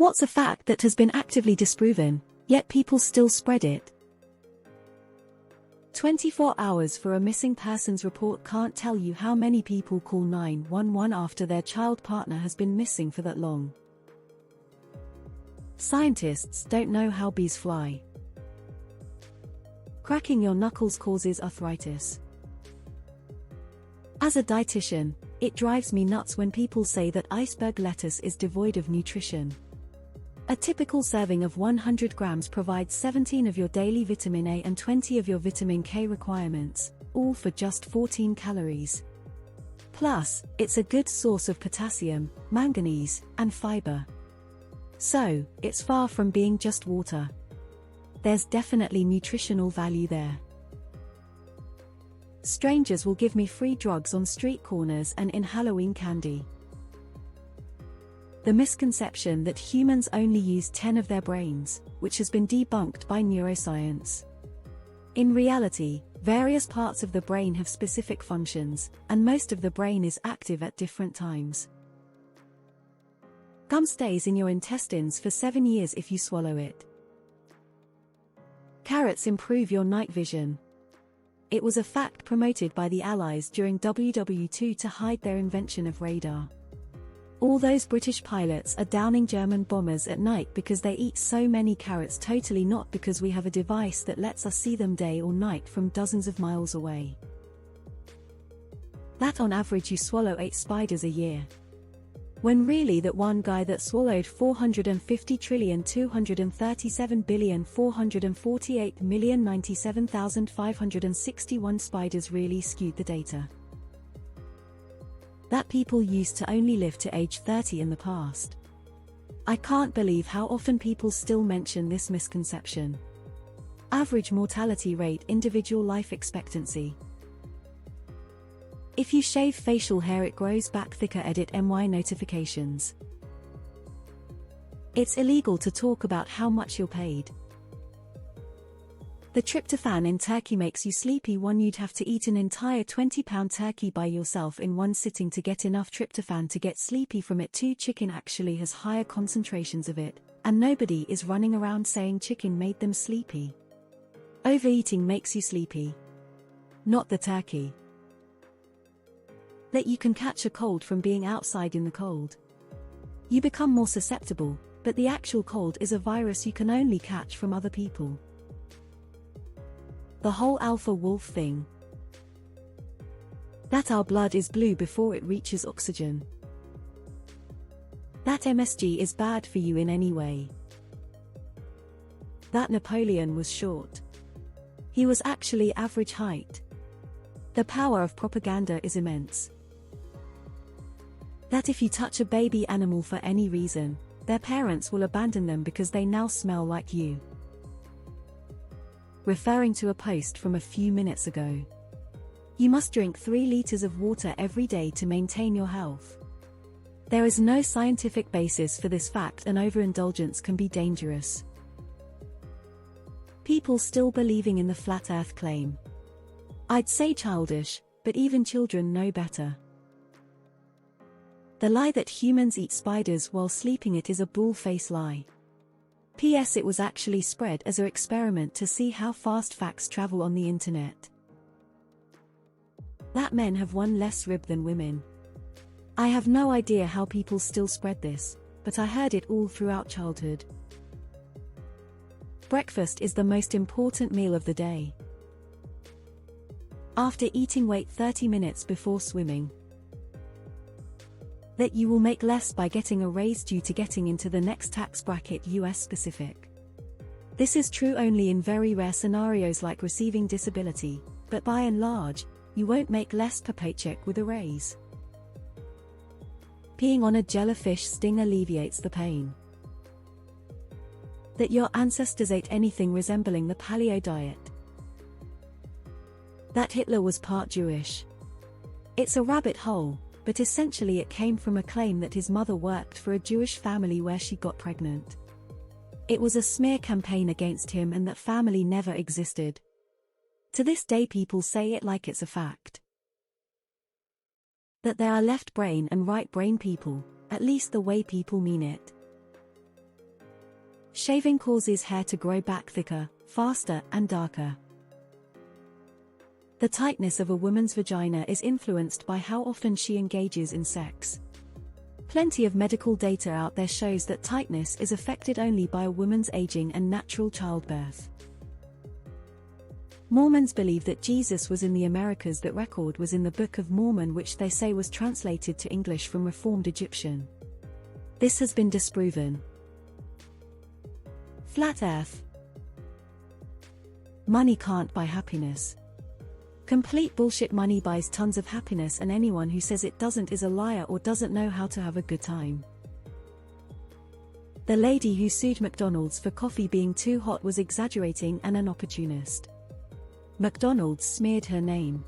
What's a fact that has been actively disproven, yet people still spread it? 24 hours for a missing persons report can't tell you how many people call 911 after their child partner has been missing for that long. Scientists don't know how bees fly. Cracking your knuckles causes arthritis. As a dietitian, it drives me nuts when people say that iceberg lettuce is devoid of nutrition. A typical serving of 100 grams provides 17 of your daily vitamin A and 20 of your vitamin K requirements, all for just 14 calories. Plus, it's a good source of potassium, manganese, and fiber. So, it's far from being just water. There's definitely nutritional value there. Strangers will give me free drugs on street corners and in Halloween candy. The misconception that humans only use 10 of their brains, which has been debunked by neuroscience. In reality, various parts of the brain have specific functions, and most of the brain is active at different times. Gum stays in your intestines for 7 years if you swallow it. Carrots improve your night vision. It was a fact promoted by the Allies during WW2 to hide their invention of radar. All those British pilots are downing German bombers at night because they eat so many carrots, totally not because we have a device that lets us see them day or night from dozens of miles away. That on average you swallow 8 spiders a year. When really that one guy that swallowed 450,237,448,097,561 spiders really skewed the data. That people used to only live to age 30 in the past. I can't believe how often people still mention this misconception. Average mortality rate, individual life expectancy. If you shave facial hair it grows back thicker. Edit MY notifications. It's illegal to talk about how much you're paid. The tryptophan in turkey makes you sleepy. You'd have to eat an entire 20-pound turkey by yourself in one sitting to get enough tryptophan to get sleepy from it. Chicken actually has higher concentrations of it, and nobody is running around saying chicken made them sleepy. Overeating makes you sleepy, not the turkey. That you can catch a cold from being outside in the cold. You become more susceptible, but the actual cold is a virus you can only catch from other people. The whole alpha wolf thing. That our blood is blue before it reaches oxygen. That MSG is bad for you in any way. That Napoleon was short. He was actually average height. The power of propaganda is immense. That if you touch a baby animal for any reason, their parents will abandon them because they now smell like you. Referring to a post from a few minutes ago. You must drink 3 liters of water every day to maintain your health. There is no scientific basis for this fact, and overindulgence can be dangerous. People still believing in the flat earth claim. I'd say childish, but even children know better. The lie that humans eat spiders while sleeping, it is a bull-faced lie. P.S. It was actually spread as an experiment to see how fast facts travel on the internet. That men have one less rib than women. I have no idea how people still spread this, but I heard it all throughout childhood. Breakfast is the most important meal of the day. After eating, wait 30 minutes before swimming. That you will make less by getting a raise due to getting into the next tax bracket, US specific. This is true only in very rare scenarios like receiving disability, but by and large, you won't make less per paycheck with a raise. Peeing on a jellyfish sting alleviates the pain. That your ancestors ate anything resembling the paleo diet. That Hitler was part Jewish. It's a rabbit hole, but essentially it came from a claim that his mother worked for a Jewish family where she got pregnant. It was a smear campaign against him and that family never existed. To this day people say it like it's a fact. That there are left brain and right brain people, at least the way people mean it. Shaving causes hair to grow back thicker, faster, and darker. The tightness of a woman's vagina is influenced by how often she engages in sex. Plenty of medical data out there shows that tightness is affected only by a woman's aging and natural childbirth. Mormons believe that Jesus was in the Americas. That record was in the Book of Mormon, which they say was translated to English from Reformed Egyptian. This has been disproven. Flat Earth. Money can't buy happiness. Complete bullshit. Money buys tons of happiness, and anyone who says it doesn't is a liar or doesn't know how to have a good time. The lady who sued McDonald's for coffee being too hot was exaggerating and an opportunist. McDonald's smeared her name.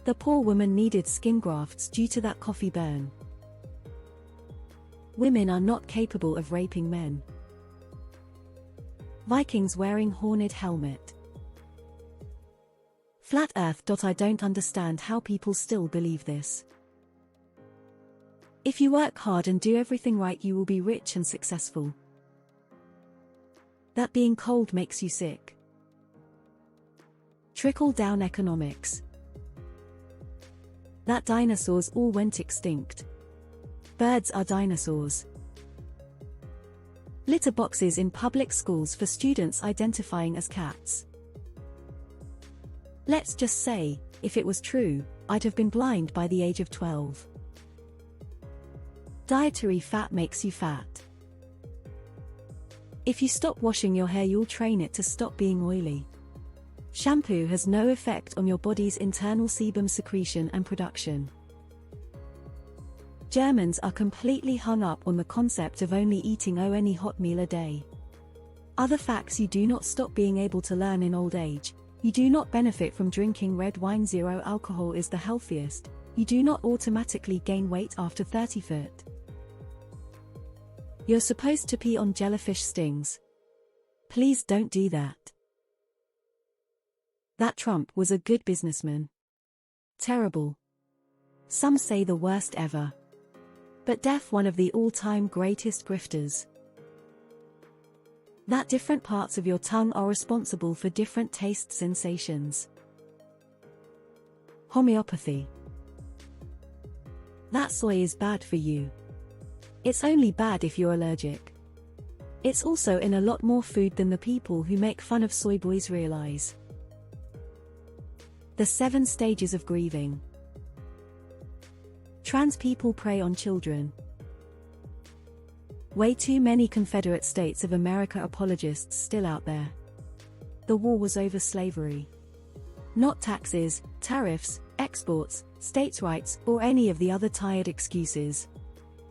The poor woman needed skin grafts due to that coffee burn. Women are not capable of raping men. Vikings wearing horned helmet. Flat Earth. I don't understand how people still believe this. If you work hard and do everything right, you will be rich and successful. That being cold makes you sick. Trickle-down economics. That dinosaurs all went extinct. Birds are dinosaurs. Litter boxes in public schools for students identifying as cats. Let's just say, if it was true, I'd have been blind by the age of 12. Dietary fat makes you fat. If you stop washing your hair, you'll train it to stop being oily. Shampoo has no effect on your body's internal sebum secretion and production. Germans are completely hung up on the concept of only eating any hot meal a day. Other facts you do not stop being able to learn in old age. You do not benefit from drinking red wine. 0 alcohol is the healthiest. You do not automatically gain weight after 30 foot. You're supposed to pee on jellyfish stings. Please don't do that. That Trump was a good businessman. Terrible. Some say the worst ever. But deaf, one of the all-time greatest grifters. That different parts of your tongue are responsible for different taste sensations. Homeopathy. That soy is bad for you. It's only bad if you're allergic. It's also in a lot more food than the people who make fun of soy boys realize. The 7 stages of grieving. Trans people prey on children. Way too many Confederate States of America apologists still out there. The war was over slavery. Not taxes, tariffs, exports, states' rights, or any of the other tired excuses.